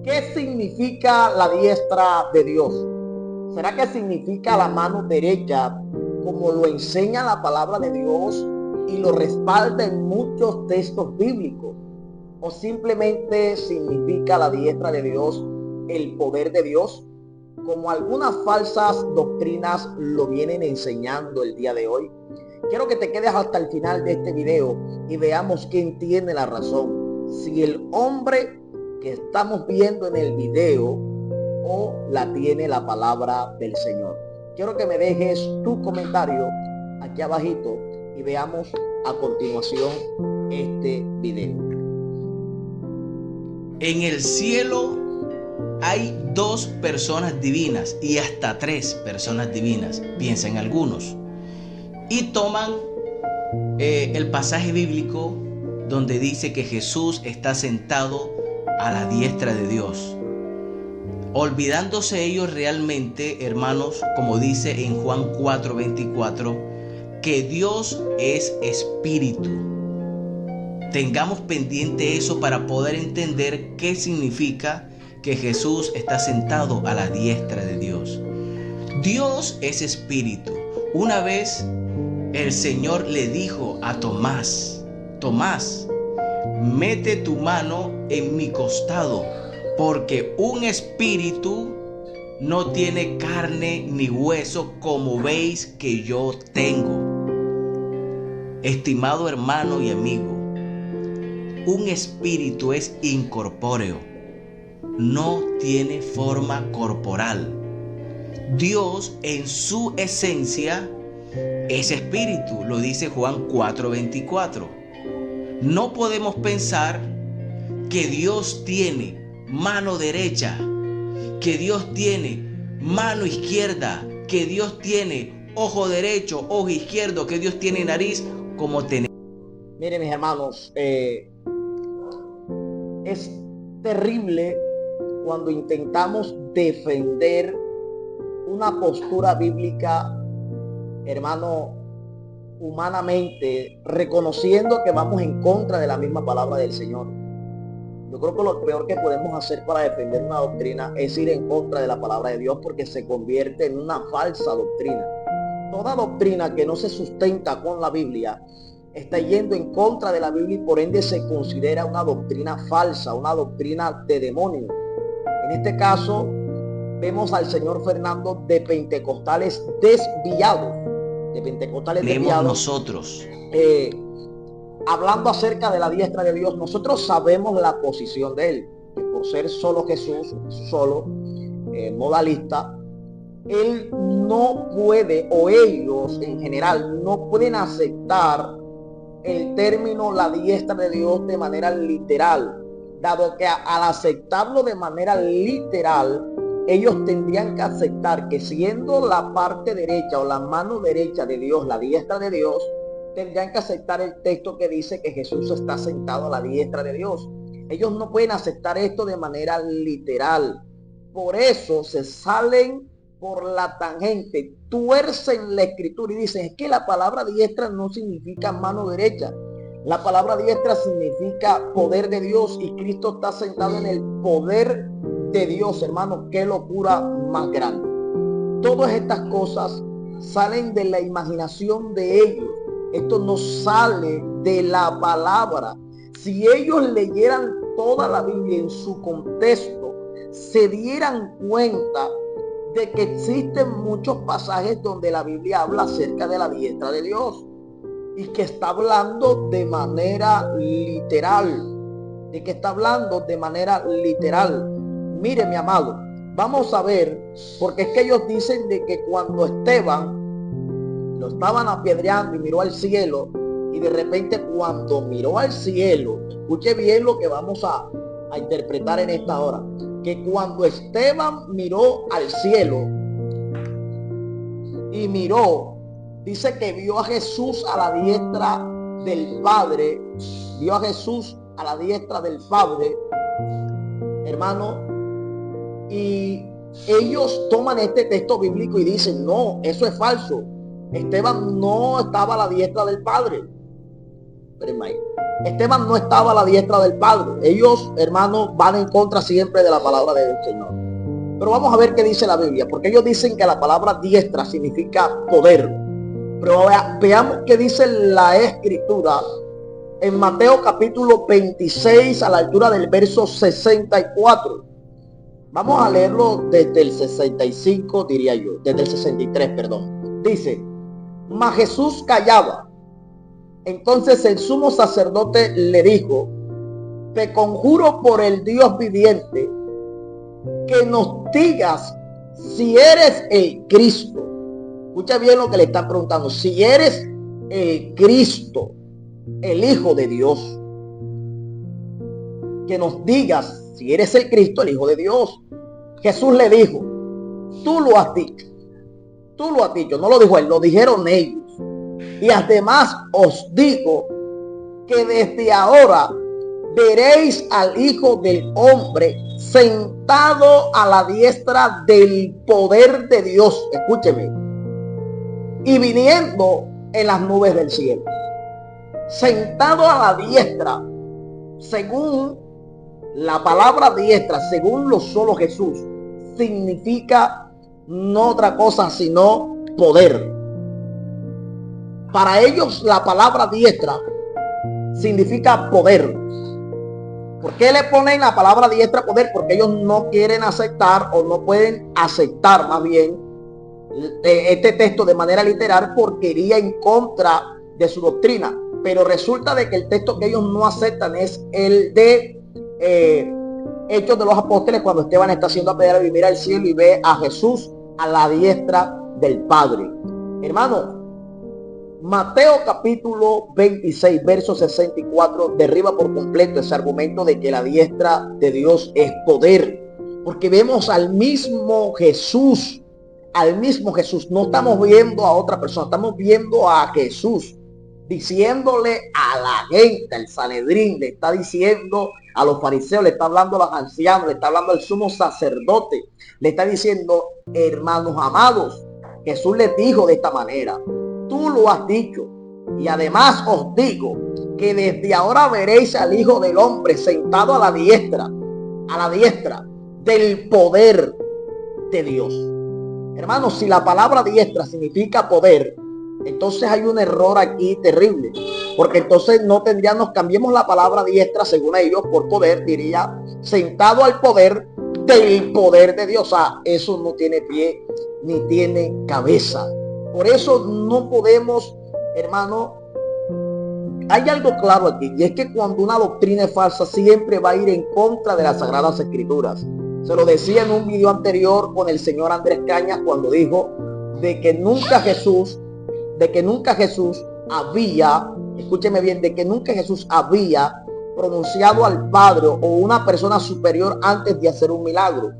¿Qué significa la diestra de Dios? ¿Será que significa la mano derecha, como lo enseña la palabra de Dios y lo respalda en muchos textos bíblicos? ¿O simplemente significa la diestra de Dios el poder de Dios, como algunas falsas doctrinas lo vienen enseñando el día de hoy? Quiero que te quedes hasta el final de este video y veamos quién tiene la razón, si el hombre que estamos viendo en el video o la tiene la palabra del Señor. Quiero que me dejes tu comentario aquí abajito y veamos a continuación este video. En el cielo hay 2 personas divinas y hasta 3 personas divinas, piensan algunos. Y toman el pasaje bíblico donde dice que Jesús está sentado a la diestra de Dios, olvidándose ellos realmente, hermanos, como dice en Juan 4:24, que Dios es espíritu. Tengamos pendiente eso para poder entender qué significa que Jesús está sentado a la diestra de Dios. Dios es espíritu. Una vez el Señor le dijo a Tomás: Tomás, mete tu mano en mi costado, porque un espíritu no tiene carne ni hueso como veis que yo tengo. Estimado hermano y amigo, un espíritu es incorpóreo, no tiene forma corporal. Dios en su esencia es espíritu, lo dice Juan 4:24. No podemos pensar que Dios tiene mano derecha, que Dios tiene mano izquierda, que Dios tiene ojo derecho, ojo izquierdo, que Dios tiene nariz, como tenemos. Miren, mis hermanos, es terrible cuando intentamos defender una postura bíblica, hermano, humanamente, reconociendo que vamos en contra de la misma palabra del Señor. Yo creo que lo peor que podemos hacer para defender una doctrina es ir en contra de la palabra de Dios, porque se convierte en una falsa doctrina. Toda doctrina que no se sustenta con la Biblia está yendo en contra de la Biblia y por ende se considera una doctrina falsa, una doctrina de demonio. En este caso vemos al señor Fernando de pentecostales desviados, Nosotros hablando acerca de la diestra de Dios. Nosotros sabemos la posición de él, que por ser solo Jesús, solo modalista, él no puede, o ellos en general no pueden aceptar el término la diestra de Dios de manera literal, dado que al aceptarlo de manera literal, ellos tendrían que aceptar que siendo la parte derecha o la mano derecha de Dios, la diestra de Dios, tendrían que aceptar el texto que dice que Jesús está sentado a la diestra de Dios. Ellos no pueden aceptar esto de manera literal. Por eso se salen por la tangente, tuercen la escritura y dicen: es que la palabra diestra no significa mano derecha. La palabra diestra significa poder de Dios y Cristo está sentado en el poder de Dios, hermano. Qué locura más grande. Todas estas cosas salen de la imaginación de ellos. Esto no sale de la palabra. Si ellos leyeran toda la Biblia en su contexto, se dieran cuenta de que existen muchos pasajes donde la Biblia habla acerca de la diestra de Dios y que está hablando de manera literal, Mire, mi amado, vamos a ver, porque es que ellos dicen de que cuando Esteban lo estaban apedreando y miró al cielo, y de repente cuando miró al cielo, escuche bien lo que vamos a interpretar en esta hora, que cuando Esteban miró al cielo y miró, dice que vio a Jesús a la diestra del Padre, hermano, y ellos toman este texto bíblico y dicen: no, eso es falso. Esteban no estaba a la diestra del Padre. espérenme ahí. Esteban no estaba a la diestra del Padre. Ellos, hermanos, van en contra siempre de la palabra del Señor. Pero vamos a ver qué dice la Biblia, porque ellos dicen que la palabra diestra significa poder. Pero veamos qué dice la Escritura en Mateo capítulo 26 a la altura del verso 64. Vamos a leerlo desde el 65, diría yo, desde el 63, perdón. Dice: mas Jesús callaba. Entonces el sumo sacerdote le dijo: te conjuro por el Dios viviente que nos digas si eres el Cristo. Escucha bien lo que le están preguntando. Si eres el Cristo, el Hijo de Dios, que nos digas si eres el Cristo, el Hijo de Dios. Jesús le dijo: tú lo has dicho. Tú lo has dicho. No lo dijo él, lo dijeron ellos. Y además os digo que desde ahora veréis al Hijo del Hombre sentado a la diestra del poder de Dios. Escúcheme. Y viniendo en las nubes del cielo. Sentado a la diestra, según la palabra diestra, según lo solo Jesús, significa no otra cosa sino poder. Para ellos la palabra diestra significa poder. ¿Por qué le ponen la palabra diestra poder? Porque ellos no quieren aceptar, o no pueden aceptar más bien este texto de manera literal, porque iría en contra de su doctrina. Pero resulta de que el texto que ellos no aceptan es el de Hechos de los Apóstoles, cuando Esteban está haciendo apedrear y mira al cielo y ve a Jesús a la diestra del Padre. Hermano, Mateo capítulo 26, verso 64, derriba por completo ese argumento de que la diestra de Dios es poder. Porque vemos al mismo Jesús, no estamos viendo a otra persona, estamos viendo a Jesús diciéndole a la gente, al Sanedrín, le está diciendo a los fariseos, le está hablando a los ancianos, le está hablando al sumo sacerdote, le está diciendo: hermanos amados, Jesús les dijo de esta manera: tú lo has dicho, y además os digo que desde ahora veréis al Hijo del Hombre sentado a la diestra del poder de Dios. Hermanos, si la palabra diestra significa poder, entonces hay un error aquí terrible, porque entonces no tendríamos, cambiemos la palabra diestra según ellos por poder, diría sentado al poder del poder de Dios. O sea, eso no tiene pie ni tiene cabeza. Por eso no podemos, hermano, hay algo claro aquí, y es que cuando una doctrina es falsa, siempre va a ir en contra de las Sagradas Escrituras. Se lo decía en un video anterior con el señor Andrés Cañas, cuando dijo de que nunca Jesús había, escúcheme bien, de que nunca Jesús había pronunciado al Padre o una persona superior antes de hacer un milagro.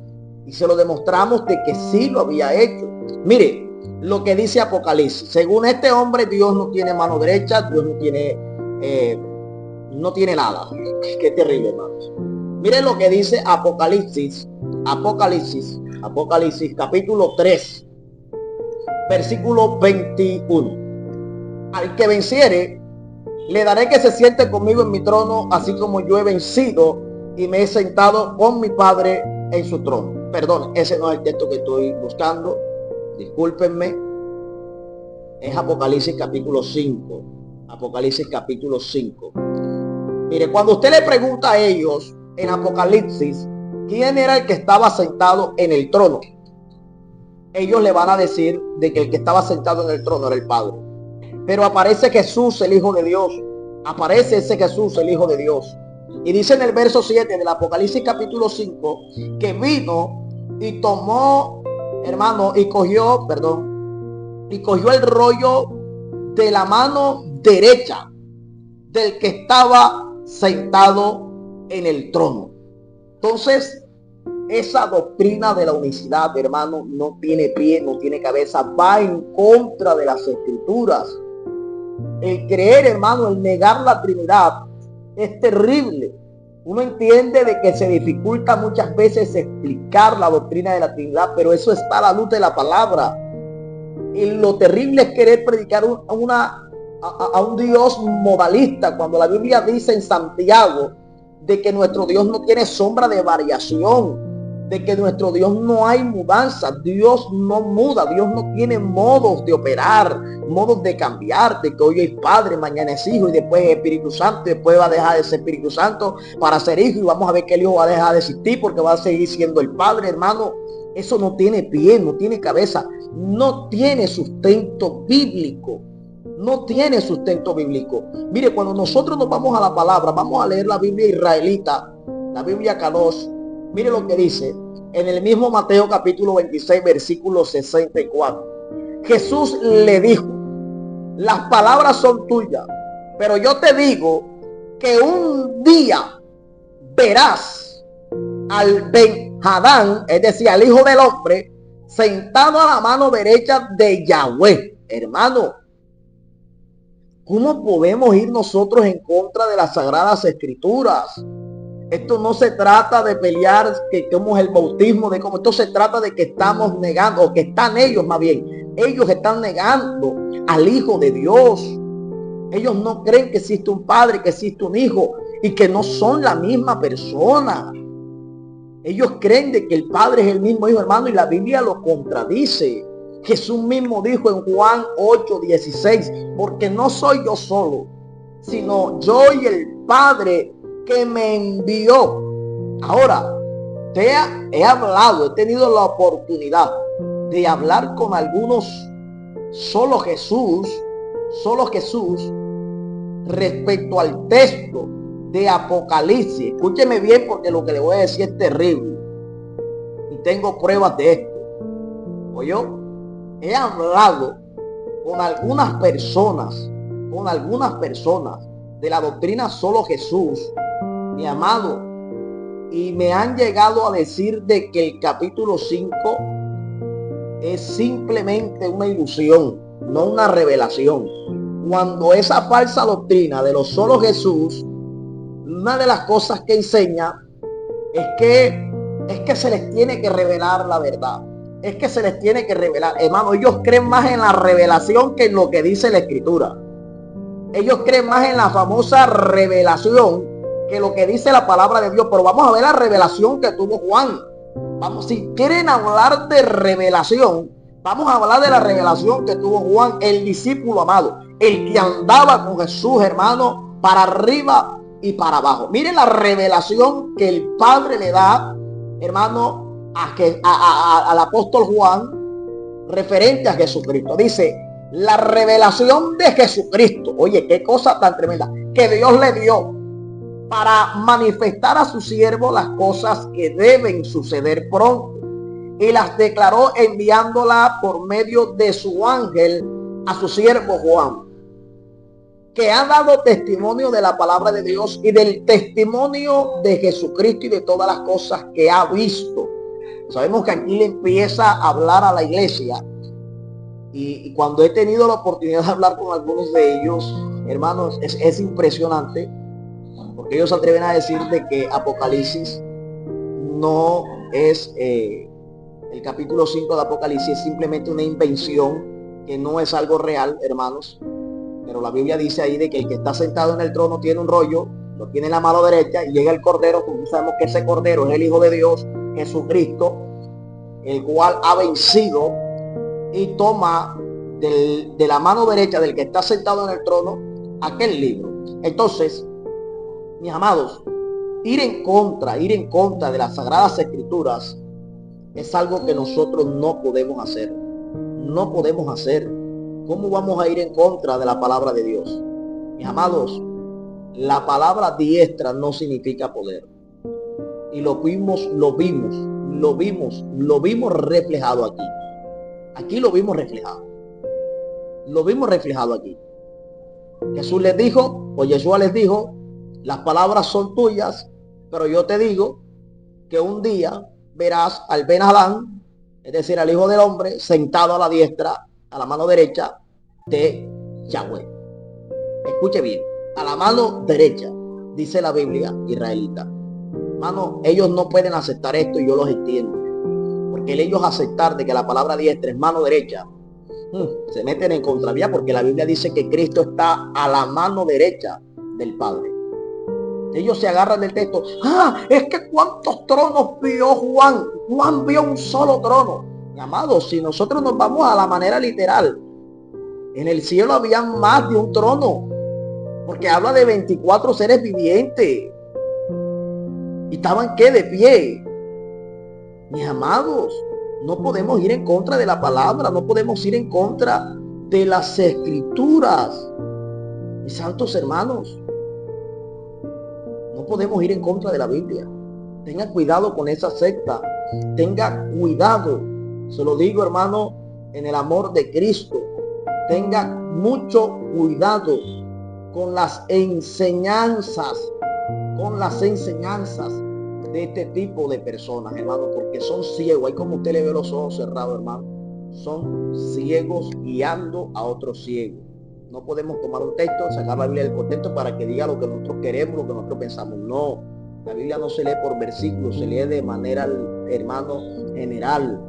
Y se lo demostramos de que sí lo había hecho. Mire lo que dice Apocalipsis. Según este hombre, Dios no tiene mano derecha, Dios no tiene nada. Qué terrible, hermanos. Miren lo que dice Apocalipsis capítulo 3, versículo 21. Al que venciere, le daré que se siente conmigo en mi trono, así como yo he vencido y me he sentado con mi Padre en su trono. Perdón, ese no es el texto que estoy buscando. Discúlpenme. Es Apocalipsis capítulo 5. Apocalipsis capítulo 5. Mire, cuando usted le pregunta a ellos en Apocalipsis quién era el que estaba sentado en el trono, ellos le van a decir de que el que estaba sentado en el trono era el Padre. Pero aparece Jesús, el Hijo de Dios. Aparece ese Jesús, el Hijo de Dios. Y dice en el verso 7 del Apocalipsis capítulo 5 que vino y tomó, hermano, y cogió el rollo de la mano derecha del que estaba sentado en el trono. Entonces, esa doctrina de la unicidad, hermano, no tiene pie, no tiene cabeza, va en contra de las Escrituras. El creer, hermano, el negar la Trinidad es terrible. Uno entiende de que se dificulta muchas veces explicar la doctrina de la Trinidad, pero eso está a la luz de la palabra. Y lo terrible es querer predicar a un Dios modalista, cuando la Biblia dice en Santiago de que nuestro Dios no tiene sombra de variación, de que nuestro Dios no hay mudanza, Dios no muda, Dios no tiene modos de operar, modos de cambiar, de que hoy es Padre, mañana es Hijo y después es Espíritu Santo, después va a dejar de ser Espíritu Santo para ser Hijo y vamos a ver que el Hijo va a dejar de existir porque va a seguir siendo el Padre, hermano. Eso no tiene pie, no tiene cabeza, no tiene sustento bíblico. No tiene sustento bíblico. Mire, cuando nosotros nos vamos a la palabra, vamos a leer la Biblia israelita, la Biblia Kadosh. Mire lo que dice en el mismo Mateo capítulo 26, versículo 64. Jesús le dijo, las palabras son tuyas, pero yo te digo que un día verás al Ben-Hadán, es decir, al Hijo del Hombre, sentado a la mano derecha de Yahweh. Hermano, ¿cómo podemos ir nosotros en contra de las Sagradas Escrituras? Esto no se trata de pelear que cómo es el bautismo, de cómo esto se trata de que estamos negando, o que están ellos más bien. Ellos están negando al Hijo de Dios. Ellos no creen que existe un Padre, que existe un Hijo y que no son la misma persona. Ellos creen de que el Padre es el mismo Hijo, hermano, y la Biblia lo contradice. Jesús mismo dijo en Juan 8:16, porque no soy yo solo, sino yo y el Padre que me envió. Ahora, he hablado, he tenido la oportunidad de hablar con algunos solo Jesús, respecto al texto de Apocalipsis. Escúcheme bien porque lo que le voy a decir es terrible. Y tengo pruebas de esto. ¿Oyó? He hablado con algunas personas de la doctrina solo Jesús, mi amado, y me han llegado a decir de que el capítulo 5 es simplemente una ilusión, no una revelación. Cuando esa falsa doctrina de lo solo Jesús, una de las cosas que enseña es que se les tiene que revelar la verdad. Es que se les tiene que revelar. Hermano, ellos creen más en la revelación que en lo que dice la Escritura. Ellos creen más en la famosa revelación que lo que dice la palabra de Dios. Pero vamos a ver la revelación que tuvo Juan. Vamos, si quieren hablar de revelación, vamos a hablar de la revelación que tuvo Juan, el discípulo amado, el que andaba con Jesús, hermano, para arriba y para abajo. Miren la revelación que el Padre le da, hermano, al apóstol Juan, referente a Jesucristo. Dice, la revelación de Jesucristo. Oye, qué cosa tan tremenda, que Dios le dio para manifestar a su siervo las cosas que deben suceder pronto, y las declaró enviándola por medio de su ángel a su siervo Juan, que ha dado testimonio de la palabra de Dios y del testimonio de Jesucristo y de todas las cosas que ha visto. Sabemos que aquí le empieza a hablar a la iglesia, y cuando he tenido la oportunidad de hablar con algunos de ellos, hermanos, es impresionante, porque ellos se atreven a decir de que Apocalipsis no es, el capítulo 5 de Apocalipsis es simplemente una invención, que no es algo real, hermanos. Pero la Biblia dice ahí de que el que está sentado en el trono tiene un rollo, lo tiene en la mano derecha, y llega el Cordero, como sabemos que ese Cordero es el Hijo de Dios, Jesucristo, el cual ha vencido, y toma de la mano derecha del que está sentado en el trono aquel libro. Entonces, mis amados, ir en contra de las Sagradas Escrituras es algo que nosotros no podemos hacer. No podemos hacer. ¿Cómo vamos a ir en contra de la palabra de Dios? Mis amados, la palabra diestra no significa poder. Y lo vimos reflejado aquí. Aquí lo vimos reflejado. Lo vimos reflejado aquí. Jesús les dijo, o Yeshua les dijo, las palabras son tuyas, pero yo te digo que un día verás al Ben-Hadán, es decir, al Hijo del Hombre, sentado a la diestra, a la mano derecha de Yahweh. Escuche bien, a la mano derecha, dice la Biblia israelita. Hermano, ellos no pueden aceptar esto, y yo los entiendo, porque ellos aceptar de que la palabra diestra es mano derecha, Se meten en contravía porque la Biblia dice que Cristo está a la mano derecha del Padre. Ellos se agarran del texto. Es que ¿cuántos tronos vio Juan? Juan vio un solo trono. Mi amado, si nosotros nos vamos a la manera literal, en el cielo había más de un trono, porque habla de 24 seres vivientes. Y estaban ¿qué? De pie. Mis amados, no podemos ir en contra de la palabra, no podemos ir en contra de las escrituras. Mis santos hermanos, no podemos ir en contra de la Biblia. Tengan cuidado con esa secta. Tenga cuidado. Se lo digo, hermano, en el amor de Cristo. Tenga mucho cuidado con las enseñanzas. De este tipo de personas, hermano, porque son ciegos. Ahí como usted le ve los ojos cerrados, hermano, son ciegos guiando a otros ciegos. No podemos tomar un texto, sacar la Biblia del contexto para que diga lo que nosotros queremos, lo que nosotros pensamos. No, la Biblia no se lee por versículos, se lee de manera, hermano, general.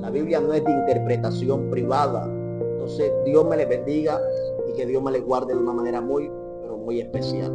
La Biblia no es de interpretación privada. Entonces, Dios me le bendiga y que Dios me le guarde de una manera muy, pero muy especial.